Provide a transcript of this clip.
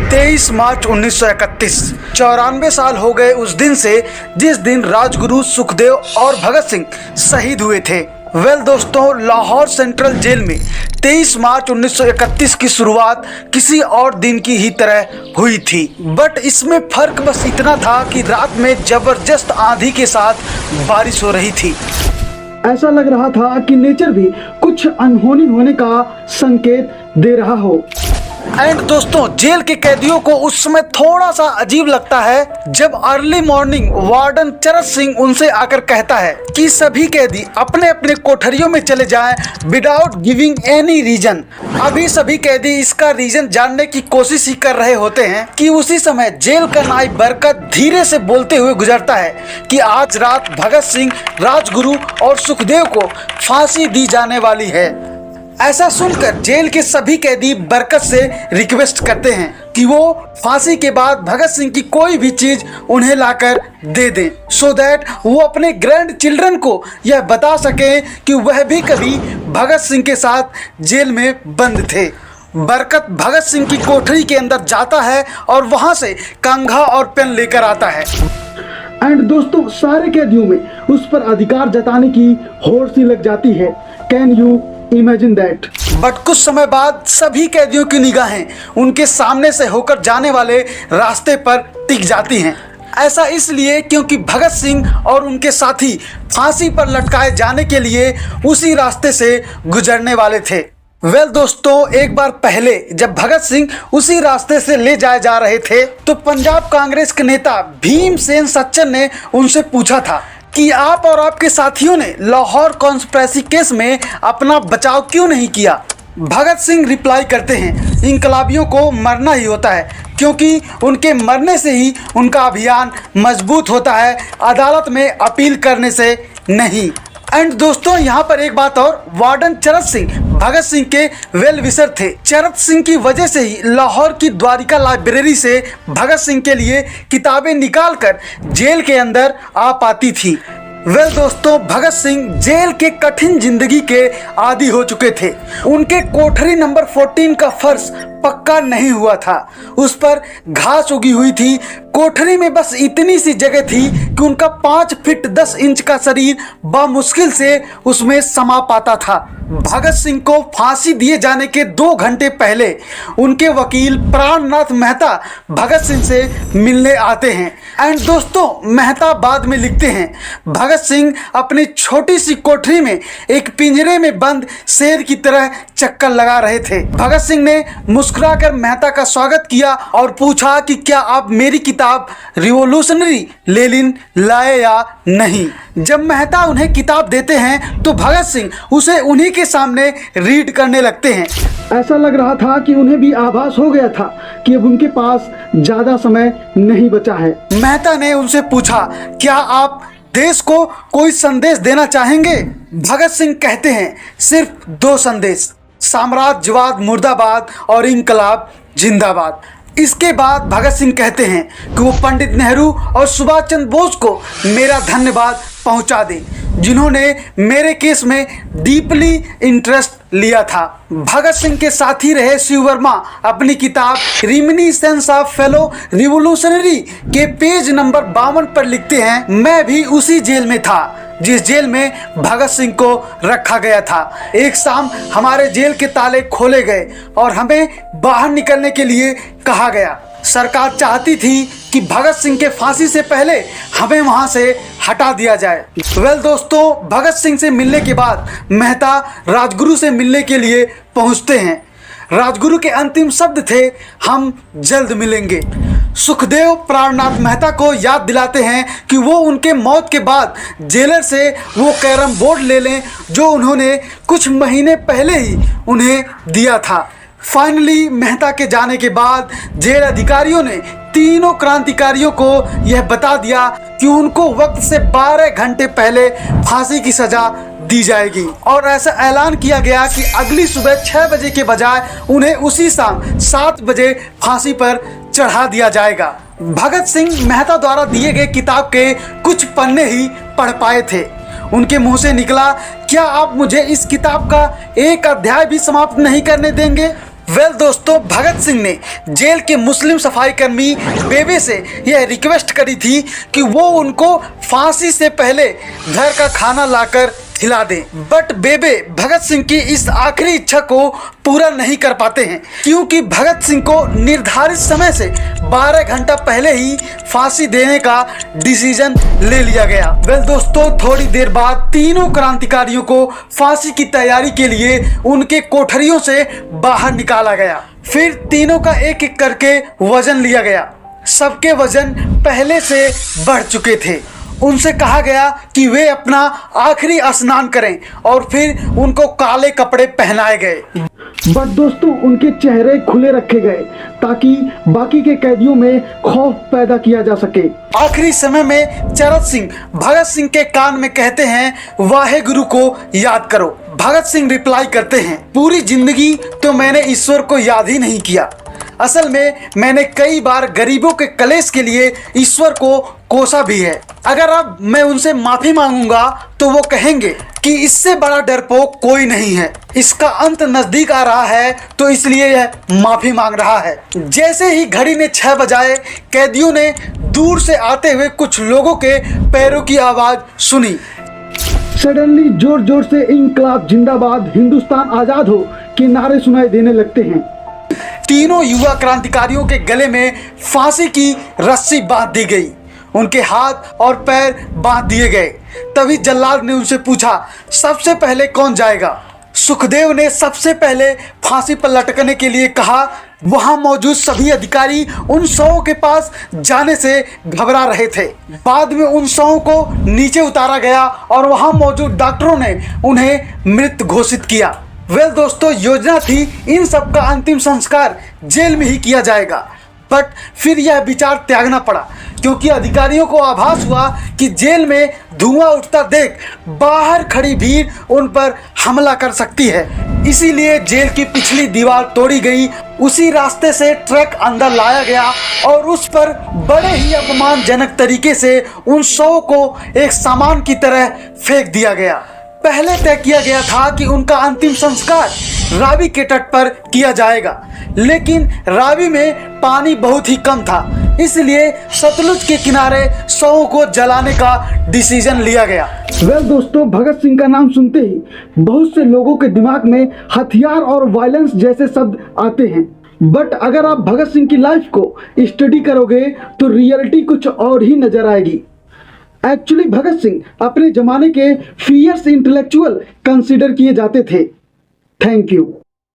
23 मार्च 1931 94 साल हो गए उस दिन से जिस दिन राजगुरु सुखदेव और भगत सिंह शहीद हुए थे। दोस्तों, लाहौर सेंट्रल जेल में 23 मार्च 1931 की शुरुआत किसी और दिन की ही तरह हुई थी, बट इसमें फर्क बस इतना था कि रात में जबरदस्त आंधी के साथ बारिश हो रही थी। ऐसा लग रहा था कि नेचर भी कुछ अनहोनी होने का संकेत दे रहा हो। एंड दोस्तों, जेल के कैदियों को उस समय थोड़ा सा अजीब लगता है जब अर्ली मॉर्निंग वार्डन चरत सिंह उनसे आकर कहता है कि सभी कैदी अपने अपने कोठरियों में चले जाएं विदाउट गिविंग एनी रीजन। अभी सभी कैदी इसका रीजन जानने की कोशिश ही कर रहे होते हैं कि उसी समय जेल का नायब बरकत धीरे से बोलते हुए गुजरता है कि आज रात भगत सिंह, राजगुरु और सुखदेव को फांसी दी जाने वाली है। ऐसा सुनकर जेल के सभी कैदी बरकत से रिक्वेस्ट करते हैं कि वो फांसी के बाद भगत सिंह की कोई भी चीज उन्हें लाकर दे दें, सो दैट वो अपने ग्रैंड चिल्ड्रन को यह बता सकें कि वह भी कभी भगत सिंह के साथ जेल में बंद थे। बरकत भगत सिंह की कोठरी के अंदर जाता है और वहां से कंघा और पेन लेकर आता है। एंड दोस्तों, सारे कैदियों में उस पर अधिकार जताने की होड़ सी लग जाती है। Can you imagine that? But कुछ समय बाद सभी कैदियों की निगाहें उनके सामने से होकर जाने वाले रास्ते पर टिक जाती हैं। ऐसा इसलिए क्योंकि भगत सिंह और उनके साथी फांसी पर लटकाए जाने के लिए उसी रास्ते से गुजरने वाले थे। दोस्तों, एक बार पहले जब भगत सिंह उसी रास्ते से ले जाए जा रहे थे तो पंजाब कांग्रेस के नेता भीमसेन सच्चन ने उनसे पूछा था कि आप और आपके साथियों ने लाहौर कॉन्स्पिरेसी केस में अपना बचाव क्यों नहीं किया। भगत सिंह रिप्लाई करते हैं, इंकलाबियों को मरना ही होता है क्योंकि उनके मरने से ही उनका अभियान मजबूत होता है, अदालत में अपील करने से नहीं। एंड दोस्तों, यहाँ पर एक बात और, वार्डन चरत सिंह भगत सिंह के वेल विशर थे। चरत सिंह की वजह से ही लाहौर की द्वारिका लाइब्रेरी से भगत सिंह के लिए किताबें निकालकर जेल के अंदर आ पाती थी। दोस्तों, भगत सिंह जेल के कठिन जिंदगी के आदी हो चुके थे। उनके कोठरी नंबर 14 का फर्श पक्का नहीं हुआ था, उस पर घास उगी हुई थी। कोठरी में बस इतनी सी जगह थी कि उनका 5 फीट 10 इंच का शरीर बामुश्किल से उसमें समा पाता था। भगत सिंह को फांसी दिए जाने के 2 घंटे पहले उनके वकील प्राणनाथ मेहता भगत सिंह से मिलने आते हैं। एंड दोस्तों, मेहता बाद में लिखते हैं, भगत सिंह अपनी छोटी सी कोठरी में एक पिंजरे में बंद शेर की तरह चक्कर लगा रहे थे। भगत सिंह ने मुस्कुराकर मेहता का स्वागत किया और पूछा कि क्या आप मेरी किताब रिवॉल्यूशनरी लेनिन लाए या नहीं। जब मेहता उन्हें किताब देते हैं तो भगत सिंह उसे उन्हीं के सामने रीड करने लगते हैं। ऐसा लग रहा था कि उन्हें भी आभास हो गया था कि अब उनके पास ज्यादा समय नहीं बचा है। मेहता ने उनसे पूछा, क्या आप देश को कोई संदेश देना चाहेंगे? भगत सिंह कहते हैं, सिर्फ 2 संदेश, साम्राज्यवाद मुर्दाबाद और इंकलाब जिंदाबाद। इसके बाद भगत सिंह कहते हैं कि वो पंडित नेहरू और सुभाष चंद्र बोस को मेरा धन्यवाद पहुंचा दें, जिन्होंने मेरे केस में डीपली इंटरेस्ट लिया था। भगत सिंह के साथी रहे शिव वर्मा अपनी किताब रिमिनिसेंस ऑफ फेलो रिवॉल्यूशनरी के पेज नंबर 52 पर लिखते हैं, मैं भी उसी जेल में था जिस जेल में भगत सिंह को रखा गया था। एक शाम हमारे जेल के ताले खोले गए और हमें बाहर निकलने के लिए कहा गया। सरकार चाहती थी कि भगत सिंह के फांसी से पहले हमें वहां से हटा दिया जाए। दोस्तों, भगत सिंह से मिलने के बाद मेहता राजगुरु से मिलने के लिए पहुंचते हैं। राजगुरु के अंतिम शब्द थे, हम जल्द मिलेंगे। सुखदेव प्राणनाथ मेहता को याद दिलाते हैं कि वो उनके मौत के बाद जेलर से वो कैरम बोर्ड ले लें जो उन्होंने कुछ महीने पहले ही उन्हें दिया था। फाइनली मेहता के जाने के बाद जेल अधिकारियों ने तीनों क्रांतिकारियों को यह बता दिया कि उनको वक्त से 12 घंटे पहले फांसी की सजा दी जाएगी और ऐसा ऐलान किया गया कि अगली सुबह 6 बजे के बजाय उन्हें उसी शाम 7 बजे फांसी पर चढ़ा दिया जाएगा। भगत सिंह मेहता द्वारा दिए गए किताब के कुछ पन्ने ही पढ़ पाए थे। उनके मुंह से निकला, क्या आप मुझे इस किताब का एक अध्याय भी समाप्त नहीं करने देंगे? वेल दोस्तों, भगत सिंह ने जेल के मुस्लिम सफाई कर्मी बेबे से यह रिक्वेस्ट करी थी कि वो उनको फांसी से पहले घर का खाना लाकर खिला दें, बट बेबे भगत सिंह की इस आखिरी इच्छा को पूरा नहीं कर पाते हैं, क्योंकि भगत सिंह को निर्धारित समय से 12 घंटा पहले ही फांसी देने का डिसीजन ले लिया गया। वेल दोस्तों, थोड़ी देर बाद तीनों क्रांतिकारियों को फांसी की तैयारी के लिए उनके कोठरियों से बाहर निकाला गया। फिर तीनों का एक एक करके वजन लिया गया। सबके वजन पहले से बढ़ चुके थे। उनसे कहा गया कि वे अपना आखिरी स्नान करें और फिर उनको काले कपड़े पहनाए गए। बट दोस्तों, उनके चेहरे खुले रखे गए ताकि बाकी के कैदियों में खौफ पैदा किया जा सके। आखिरी समय में चरत सिंह भगत सिंह के कान में कहते हैं, वाहे गुरु को याद करो। भगत सिंह रिप्लाई करते हैं, पूरी जिंदगी तो मैंने ईश्वर को याद ही नहीं किया। असल में मैंने कई बार गरीबों के कलेश के लिए ईश्वर को कोसा भी है। अगर अब मैं उनसे माफी मांगूंगा तो वो कहेंगे कि इससे बड़ा डरपोक कोई नहीं है। इसका अंत नजदीक आ रहा है तो इसलिए यह माफी मांग रहा है। जैसे ही घड़ी ने 6 बजाए, कैदियों ने दूर से आते हुए कुछ लोगों के पैरों की आवाज सुनी। सडनली जोर जोर से इंकलाब जिंदाबाद, हिंदुस्तान आजाद हो के नारे सुनाई देने लगते हैं। तीनों युवा क्रांतिकारियों के गले में फांसी की रस्सी बांध दी गई, उनके हाथ और पैर बांध दिए गए। तभी जल्लाद ने उनसे पूछा, सबसे पहले कौन जाएगा? सुखदेव ने सबसे पहले फांसी पर लटकने के लिए कहा। वहां मौजूद सभी अधिकारी उन 100 के पास जाने से घबरा रहे थे। बाद में उन 100 को नीचे उतारा गया और वहां मौजूद डॉक्टरों ने उन्हें मृत घोषित किया। वेल दोस्तों, योजना थी इन सब का अंतिम संस्कार जेल में ही किया जाएगा, बट फिर यह विचार त्यागना पड़ा क्योंकि अधिकारियों को आभास हुआ कि जेल में धुआं उठता देख बाहर खड़ी भीड़ उन पर हमला कर सकती है। इसीलिए जेल की पिछली दीवार तोड़ी गई, उसी रास्ते से ट्रक अंदर लाया गया और उस पर बड़े ही अपमानजनक तरीके से उन 100 को एक सामान की तरह फेंक दिया गया। पहले तय किया गया था कि उनका अंतिम संस्कार रावी के तट पर किया जाएगा, लेकिन रावी में पानी बहुत ही कम था, इसलिए सतलुज के किनारे 100 को जलाने का डिसीजन लिया गया। वेल दोस्तों, भगत सिंह का नाम सुनते ही बहुत से लोगों के दिमाग में हथियार और वायलेंस जैसे शब्द आते हैं, बट अगर आप भगत सिंह की लाइफ को स्टडी करोगे तो रियलिटी कुछ और ही नजर आएगी। एक्चुअली भगत सिंह अपने जमाने के फियर्स इंटेलेक्चुअल कंसीडर किए जाते थे। Thank you.